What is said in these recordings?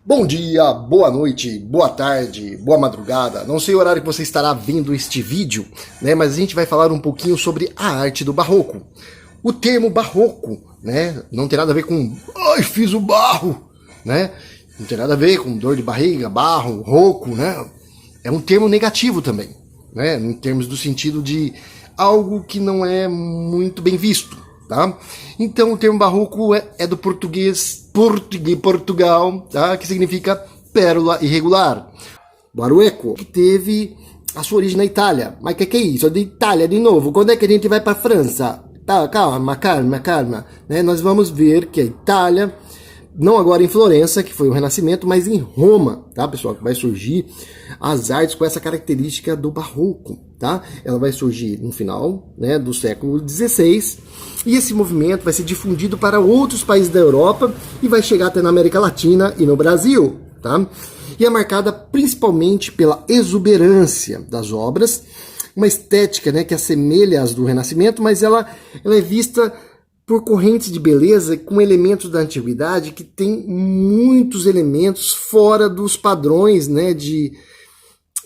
Bom dia, boa noite, boa tarde, boa madrugada. Não sei o horário que você estará vendo este vídeo, né? Mas a gente vai falar um pouquinho sobre a arte do barroco. O termo barroco, né? Não tem nada a ver com ai, fiz o barro, né? Não tem nada a ver com dor de barriga, barro, rouco, né? É um termo negativo também, né? Em termos do sentido de algo que não é muito bem visto. Tá? Então o termo barroco é do Portugal, tá? Que significa pérola irregular. Barueco, que teve a sua origem na Itália. Mas que é isso? É de Itália de novo? Quando é que a gente vai para a França? Tá, calma. Né? Nós vamos ver que a Itália, não agora em Florença, que foi o Renascimento, mas em Roma, tá, pessoal? Que vai surgir as artes com essa característica do barroco, tá? Ela vai surgir no final, né, do século XVI, e esse movimento vai ser difundido para outros países da Europa e vai chegar até na América Latina e no Brasil, tá? E é marcada principalmente pela exuberância das obras, uma estética, né, que assemelha às do Renascimento, mas ela é vista por correntes de beleza com elementos da antiguidade que tem muitos elementos fora dos padrões, né, de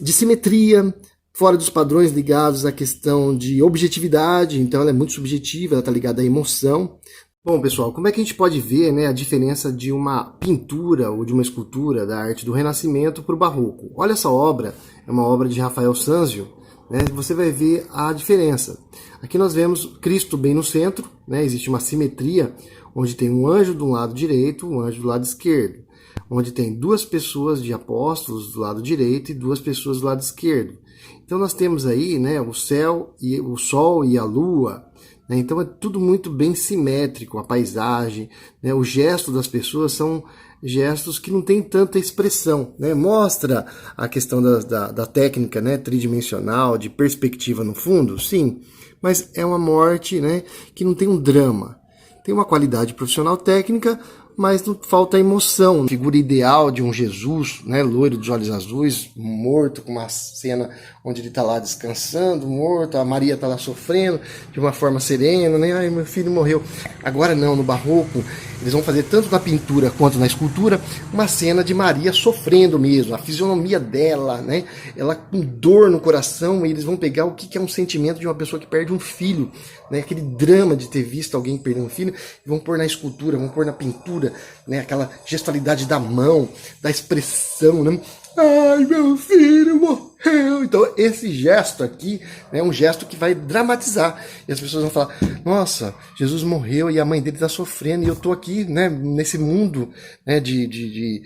simetria, fora dos padrões ligados à questão de objetividade. Então ela é muito subjetiva, ela está ligada à emoção. Bom, pessoal, como é que a gente pode ver, né, a diferença de uma pintura ou de uma escultura da arte do Renascimento para o Barroco? Olha, essa obra é uma obra de Rafael Sanzio, né, você vai ver a diferença. Aqui nós vemos Cristo bem no centro, né, existe uma simetria, onde tem um anjo do lado direito, um anjo do lado esquerdo, onde tem duas pessoas de apóstolos do lado direito e duas pessoas do lado esquerdo. Então nós temos aí, né, o céu, e o sol e a lua, né, então é tudo muito bem simétrico, a paisagem, né, o gesto das pessoas são gestos que não tem tanta expressão, né? Mostra a questão da técnica, né, tridimensional, de perspectiva no fundo, sim, mas é uma morte, né, que não tem um drama. Tem uma qualidade profissional técnica, mas não falta emoção. Figura ideal de um Jesus, né, loiro dos olhos azuis, morto, com uma cena onde ele está lá descansando, morto, a Maria está lá sofrendo de uma forma serena, né? Ai, meu filho morreu. Agora não, no Barroco, eles vão fazer tanto na pintura quanto na escultura uma cena de Maria sofrendo mesmo, a fisionomia dela, né? Ela com dor no coração, e eles vão pegar o que é um sentimento de uma pessoa que perde um filho, né? Aquele drama de ter visto alguém perder um filho, e vão pôr na escultura, vão pôr na pintura, né? Aquela gestualidade da mão, da expressão, né? Ai, meu filho morreu. Então esse gesto aqui, né, é um gesto que vai dramatizar. E as pessoas vão falar, nossa, Jesus morreu e a mãe dele está sofrendo, e eu estou aqui, né, nesse mundo, né, de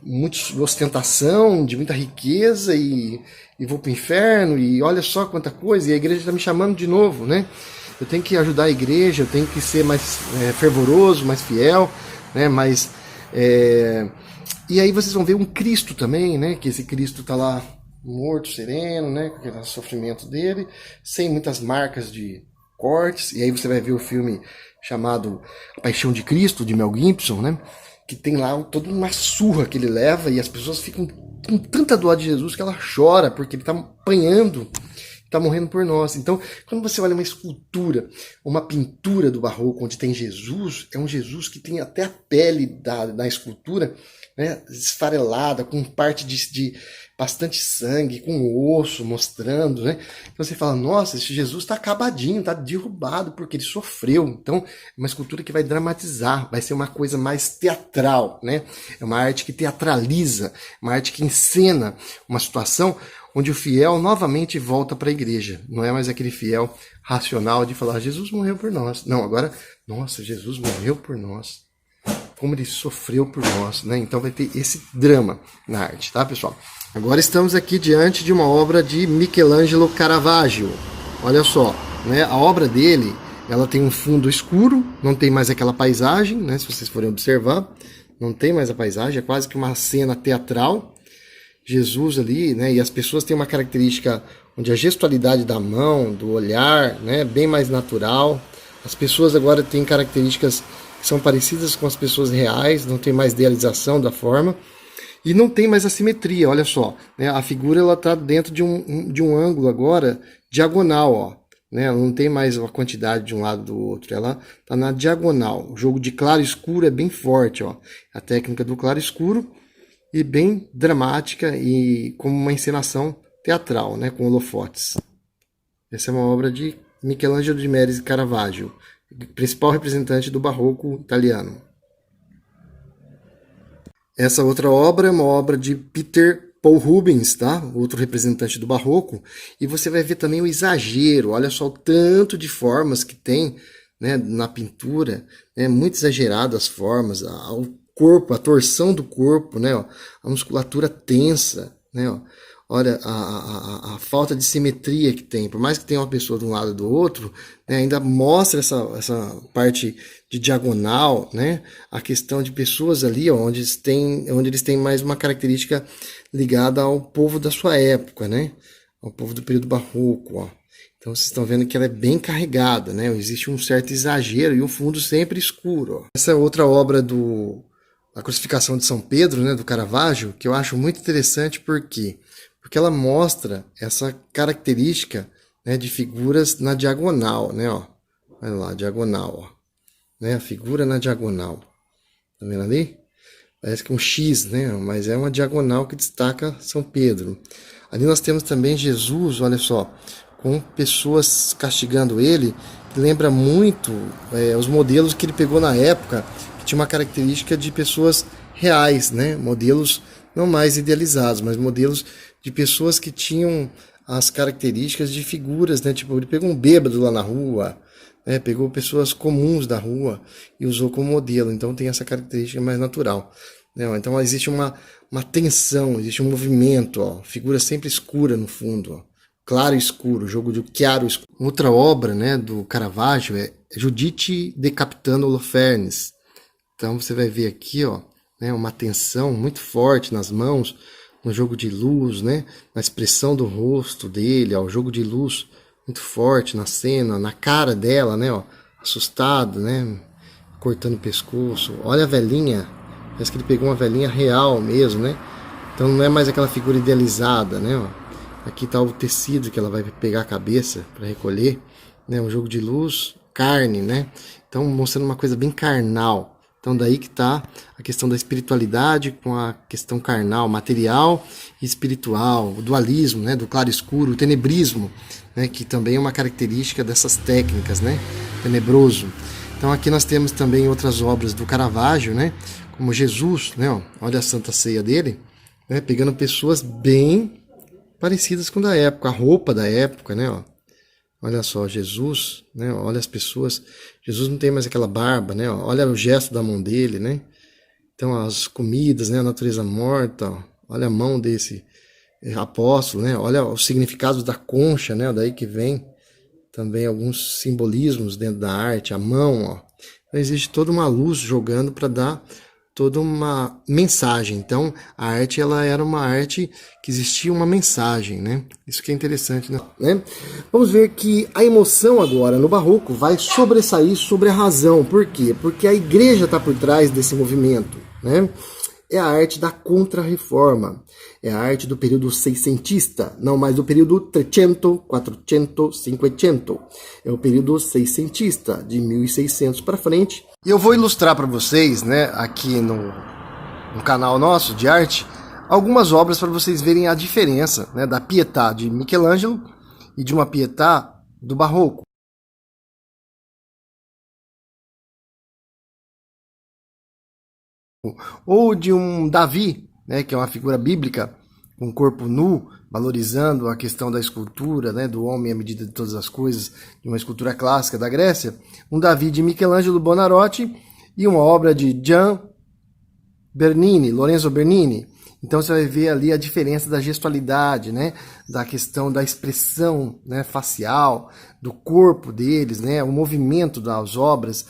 muita ostentação, de muita riqueza, e vou para o inferno, e olha só quanta coisa, e a igreja está me chamando de novo, né? Eu tenho que ajudar a igreja, eu tenho que ser mais fervoroso, mais fiel, né, mais... E aí vocês vão ver um Cristo também, né? Que esse Cristo está lá morto, sereno, né? Com aquele sofrimento dele, sem muitas marcas de cortes. E aí você vai ver o filme chamado A Paixão de Cristo, de Mel Gibson, né? Que tem lá toda uma surra que ele leva, e as pessoas ficam com tanta dó de Jesus que ela chora, porque ele está apanhando, está morrendo por nós. Então, quando você olha uma escultura, uma pintura do Barroco, onde tem Jesus, é um Jesus que tem até a pele da escultura, né, esfarelada, com parte de bastante sangue, com osso mostrando, né? Então você fala, nossa, esse Jesus está acabadinho, está derrubado porque ele sofreu. Então é uma escultura que vai dramatizar, vai ser uma coisa mais teatral, né? É uma arte que teatraliza, uma arte que encena uma situação onde o fiel novamente volta para a igreja. Não é mais aquele fiel racional de falar, Jesus morreu por nós. Não, agora, nossa, Jesus morreu por nós. Como ele sofreu por nós, né? Então vai ter esse drama na arte, tá, pessoal? Agora estamos aqui diante de uma obra de Michelangelo Caravaggio. Olha só, né? A obra dele, ela tem um fundo escuro, não tem mais aquela paisagem, né? Se vocês forem observar, não tem mais a paisagem, é quase que uma cena teatral. Jesus ali, né? E as pessoas têm uma característica onde a gestualidade da mão, do olhar, né? Bem mais natural. As pessoas agora têm características que são parecidas com as pessoas reais, não tem mais idealização da forma, e não tem mais a simetria, olha só, né? A figura ela está dentro de um ângulo agora diagonal, ó, né? Ela não tem mais a quantidade de um lado do outro, ela está na diagonal. O jogo de claro e escuro é bem forte, ó. A técnica do claro e escuro, e bem dramática e como uma encenação teatral, né, com holofotes. Essa é uma obra de Michelangelo de Médici Caravaggio, principal representante do barroco italiano. Essa outra obra é uma obra de Peter Paul Rubens, tá? Outro representante do barroco, e você vai ver também o exagero. Olha só o tanto de formas que tem, né, na pintura, né, muito exagerado as formas, o corpo, a torção do corpo, né, ó, a musculatura tensa, né, ó. Olha a falta de simetria que tem. Por mais que tenha uma pessoa de um lado e do outro, né, ainda mostra essa parte de diagonal, né, a questão de pessoas ali, ó, onde eles têm mais uma característica ligada ao povo da sua época, né, ao povo do período barroco. Ó. Então vocês estão vendo que ela é bem carregada, né, existe um certo exagero e um fundo sempre escuro. Ó. Essa é outra obra a Crucificação de São Pedro, né, do Caravaggio, que eu acho muito interessante porque ela mostra essa característica, né, de figuras na diagonal, né, ó. Olha lá, diagonal, ó. Né, a figura na diagonal. Tá vendo ali? Parece que é um X, né, mas é uma diagonal que destaca São Pedro. Ali nós temos também Jesus, olha só, com pessoas castigando ele, que lembra muito os modelos que ele pegou na época, que tinha uma característica de pessoas reais, né, modelos não mais idealizados, mas modelos de pessoas que tinham as características de figuras, né? Tipo, ele pegou um bêbado lá na rua, né? Pegou pessoas comuns da rua e usou como modelo. Então tem essa característica mais natural, né? Então existe uma tensão, existe um movimento, ó. Figura sempre escura no fundo, ó. Claro e escuro, jogo de chiaro e escuro. Outra obra, né, do Caravaggio é Judite decapitando Holofernes. Então você vai ver aqui, ó, né, uma tensão muito forte nas mãos, no jogo de luz, né, na expressão do rosto dele, ó, o jogo de luz muito forte na cena, na cara dela, né, ó, assustado, né, cortando o pescoço. Olha a velhinha, parece que ele pegou uma velhinha real mesmo, né, então não é mais aquela figura idealizada, né, ó. Aqui está o tecido que ela vai pegar a cabeça para recolher, né, um jogo de luz, carne, né, então mostrando uma coisa bem carnal. Então daí que está a questão da espiritualidade com a questão carnal, material e espiritual, o dualismo, né, do claro escuro, o tenebrismo, né, que também é uma característica dessas técnicas, né, tenebroso. Então aqui nós temos também outras obras do Caravaggio, né, como Jesus, né, ó, olha a Santa Ceia dele, né, pegando pessoas bem parecidas com da época, a roupa da época, né, ó. Olha só, Jesus, né? Olha as pessoas. Jesus não tem mais aquela barba, né? Olha o gesto da mão dele, né? Então as comidas, né? A natureza morta. Ó. Olha a mão desse apóstolo, né? Olha os significados da concha, né? Daí que vem também alguns simbolismos dentro da arte. A mão, ó. Então existe toda uma luz jogando para dar toda uma mensagem. Então, a arte, ela era uma arte que existia uma mensagem, né? Isso que é interessante, né? Vamos ver que a emoção agora, no Barroco, vai sobressair sobre a razão. Por quê? Porque a igreja está por trás desse movimento, né? É a arte da Contra-Reforma. É a arte do período seiscentista, não mais do período 300, 400, 500. É o período seiscentista, de 1600 para frente. E eu vou ilustrar para vocês, né, aqui no canal nosso de arte, algumas obras para vocês verem a diferença, né, da Pietà de Michelangelo e de uma Pietà do Barroco. Ou de um Davi, né, que é uma figura bíblica, com corpo nu, valorizando a questão da escultura, né, do homem à medida de todas as coisas, de uma escultura clássica da Grécia. Um Davi de Michelangelo Buonarroti e uma obra de Gian Bernini, Lorenzo Bernini. Então você vai ver ali a diferença da gestualidade, né, da questão da expressão, né, facial, do corpo deles, né, o movimento das obras.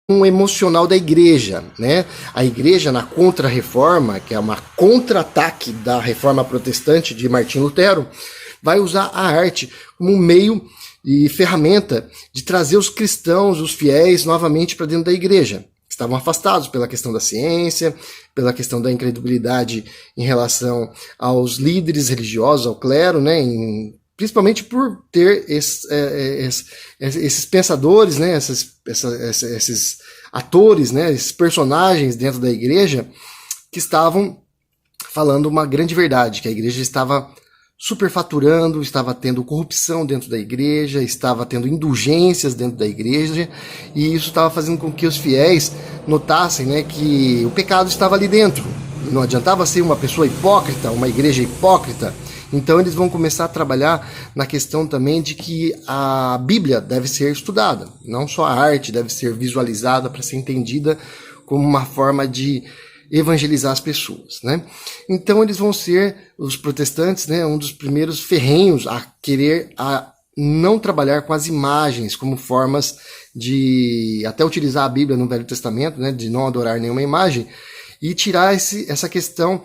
Um emocional da igreja, né? A igreja na Contra-Reforma, que é uma contra-ataque da Reforma Protestante de Martim Lutero, vai usar a arte como um meio e ferramenta de trazer os cristãos, os fiéis, novamente para dentro da igreja. Estavam afastados pela questão da ciência, pela questão da incredulidade em relação aos líderes religiosos, ao clero, né, principalmente por ter esses pensadores, né, esses atores, né, esses personagens dentro da igreja que estavam falando uma grande verdade, que a igreja estava superfaturando, estava tendo corrupção dentro da igreja, estava tendo indulgências dentro da igreja, e isso estava fazendo com que os fiéis notassem, né, que o pecado estava ali dentro. Não adiantava ser uma pessoa hipócrita, uma igreja hipócrita. Então eles vão começar a trabalhar na questão também de que a Bíblia deve ser estudada, não só a arte deve ser visualizada para ser entendida como uma forma de evangelizar as pessoas, né? Então eles vão ser, os protestantes, né, um dos primeiros ferrenhos a querer não trabalhar com as imagens como formas de até utilizar a Bíblia no Velho Testamento, né, de não adorar nenhuma imagem, e tirar essa questão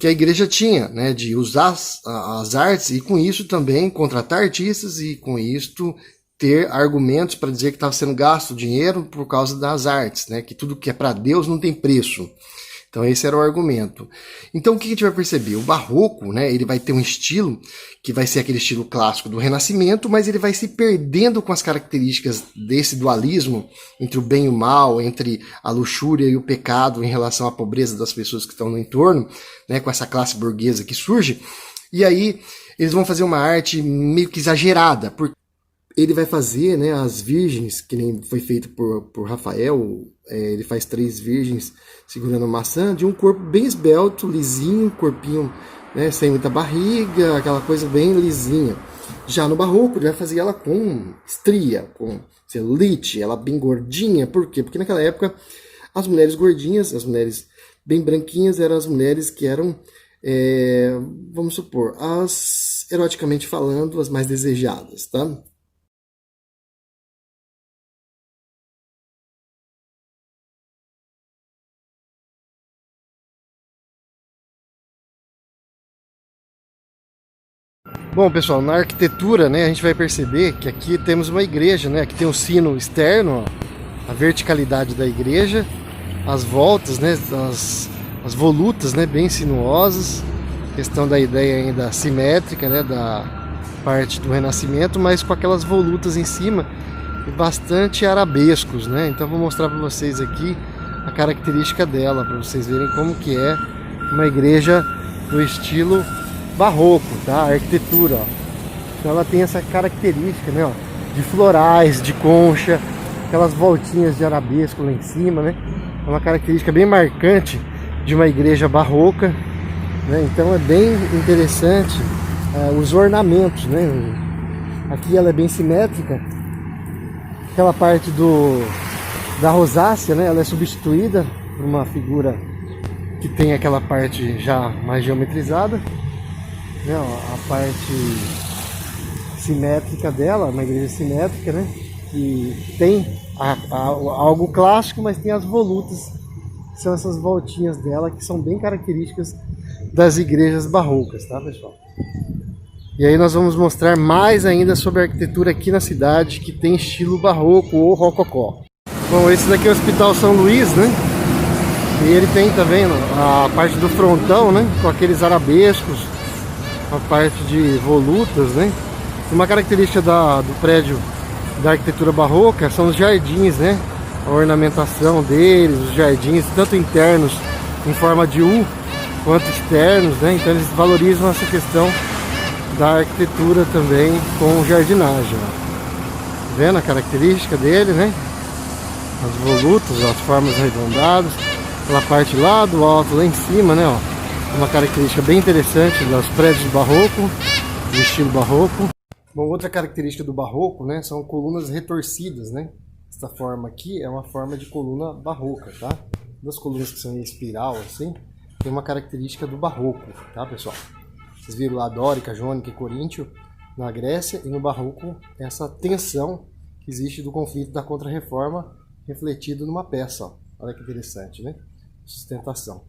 que a igreja tinha, né, de usar as artes e com isso também contratar artistas e com isso ter argumentos para dizer que estava sendo gasto dinheiro por causa das artes, né, que tudo que é para Deus não tem preço. Então esse era o argumento. Então o que a gente vai perceber? O barroco, né, ele vai ter um estilo que vai ser aquele estilo clássico do Renascimento, mas ele vai se perdendo com as características desse dualismo entre o bem e o mal, entre a luxúria e o pecado em relação à pobreza das pessoas que estão no entorno, né, com essa classe burguesa que surge. E aí eles vão fazer uma arte meio que exagerada, porque ele vai fazer, né, as virgens, que nem foi feito por Rafael, ele faz 3 virgens segurando maçã, de um corpo bem esbelto, lisinho, corpinho, né, sem muita barriga, aquela coisa bem lisinha. Já no barroco, ele vai fazer ela com estria, com celulite, ela bem gordinha. Por quê? Porque naquela época, as mulheres gordinhas, as mulheres bem branquinhas, eram as mulheres que eram, vamos supor, as, eroticamente falando, as mais desejadas, tá? Bom, pessoal, na arquitetura, né, a gente vai perceber que aqui temos uma igreja, né? Aqui tem um sino externo, ó, a verticalidade da igreja, as voltas, né, as volutas, né, bem sinuosas, questão da ideia ainda simétrica, né, da parte do Renascimento, mas com aquelas volutas em cima e bastante arabescos, né? Então vou mostrar para vocês aqui a característica dela, para vocês verem como que é uma igreja do estilo barroco, tá? A arquitetura, ó. Então ela tem essa característica, né, ó, de florais, de concha, aquelas voltinhas de arabesco lá em cima, né? É uma característica bem marcante de uma igreja barroca, né? Então é bem interessante os ornamentos, né? Aqui ela é bem simétrica. Aquela parte da rosácea, né? Ela é substituída por uma figura que tem aquela parte já mais geometrizada, né? A parte simétrica dela, uma igreja simétrica, né? Que tem algo clássico, mas tem as volutas, que são essas voltinhas dela, que são bem características das igrejas barrocas, tá, pessoal? E aí nós vamos mostrar mais ainda sobre a arquitetura aqui na cidade, que tem estilo barroco ou rococó. Bom, esse daqui é o Hospital São Luís, né? E ele tem também a parte do frontão, né? Com aqueles arabescos, a parte de volutas, né? Uma característica do prédio da arquitetura barroca são os jardins, né? A ornamentação deles, os jardins, tanto internos em forma de U, quanto externos, né? Então eles valorizam essa questão da arquitetura também com jardinagem. Ó. Tá vendo a característica dele, né? As volutas, as formas arredondadas, aquela parte lá do alto, lá em cima, né? Ó. Uma característica bem interessante dos prédios barroco, do estilo barroco. Bom, outra característica do barroco, né, são colunas retorcidas, né? Essa forma aqui é uma forma de coluna barroca, tá? Das colunas que são em espiral, assim, tem uma característica do barroco, tá, pessoal? Vocês viram lá dórica, jônica e coríntio na Grécia, e no barroco essa tensão que existe do conflito da Contra-Reforma refletido numa peça, ó. Olha que interessante, né? Sustentação.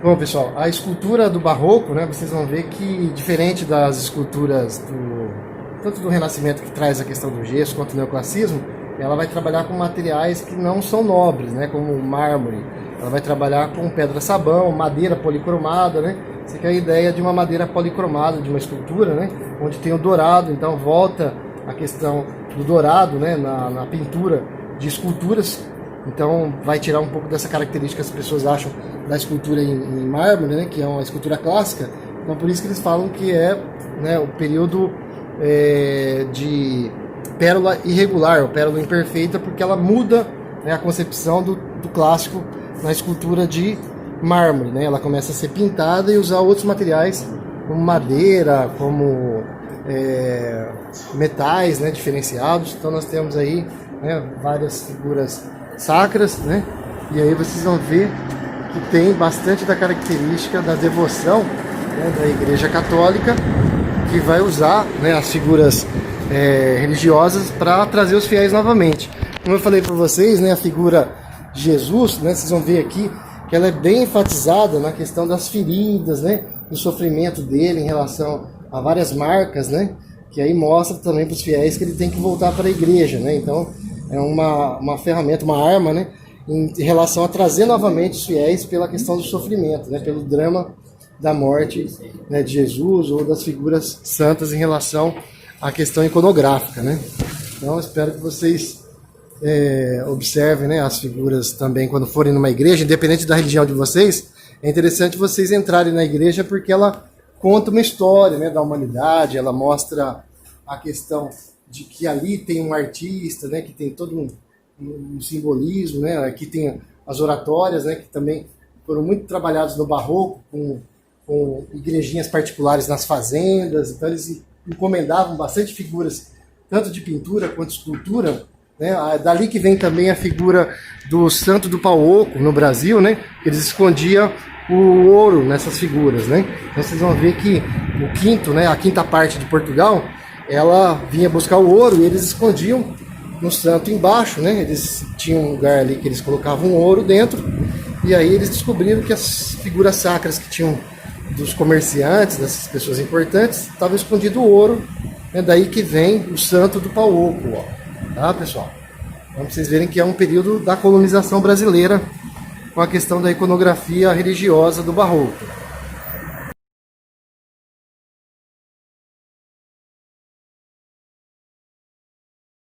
Bom, pessoal, a escultura do Barroco, né, vocês vão ver que, diferente das esculturas tanto do Renascimento, que traz a questão do gesso, quanto do neoclassicismo, ela vai trabalhar com materiais que não são nobres, né, como o mármore. Ela vai trabalhar com pedra-sabão, madeira policromada, né? Você quer a ideia de uma madeira policromada, de uma escultura, né, onde tem o dourado, então volta a questão do dourado, né, na pintura de esculturas. Então vai tirar um pouco dessa característica que as pessoas acham da escultura em mármore, né, que é uma escultura clássica. Então por isso que eles falam que é, né, o período de pérola irregular, ou pérola imperfeita, porque ela muda, né, a concepção do clássico na escultura de mármore, né? Ela começa a ser pintada e usar outros materiais como madeira, como metais, né, diferenciados. Então nós temos aí, né, várias figuras sacras, né? E aí vocês vão ver que tem bastante da característica da devoção, né, da Igreja Católica, que vai usar, né, as figuras religiosas para trazer os fiéis novamente. Como eu falei para vocês, né, a figura de Jesus, né, vocês vão ver aqui que ela é bem enfatizada na questão das feridas, né, do sofrimento dele em relação a várias marcas, né, que aí mostra também para os fiéis que ele tem que voltar para a igreja, né. Então é uma ferramenta, uma arma, né, em relação a trazer novamente os fiéis pela questão do sofrimento, né, pelo drama da morte, né, de Jesus, ou das figuras santas em relação à questão iconográfica, né. Então espero que vocês observem, né, as figuras também quando forem numa igreja, independente da religião de vocês. É interessante vocês entrarem na igreja porque ela conta uma história, né, da humanidade, ela mostra a questão de que ali tem um artista, né, que tem todo um simbolismo, né, aqui tem as oratórias, né, que também foram muito trabalhados no Barroco, com igrejinhas particulares nas fazendas. Então eles encomendavam bastante figuras, tanto de pintura quanto de escultura, né. Dali que vem também a figura do Santo do Pau Oco no Brasil, né, eles escondiam o ouro nessas figuras, né. Então vocês vão ver que o quinto, né, a quinta parte de Portugal, ela vinha buscar o ouro e eles escondiam no santo embaixo, né? Eles tinham um lugar ali que eles colocavam ouro dentro, e aí eles descobriram que as figuras sacras que tinham dos comerciantes, dessas pessoas importantes, estava escondido o ouro, né? Daí que vem o Santo do Pau Oco, ó. Tá, pessoal? Então vocês verem que é um período da colonização brasileira com a questão da iconografia religiosa do Barroco.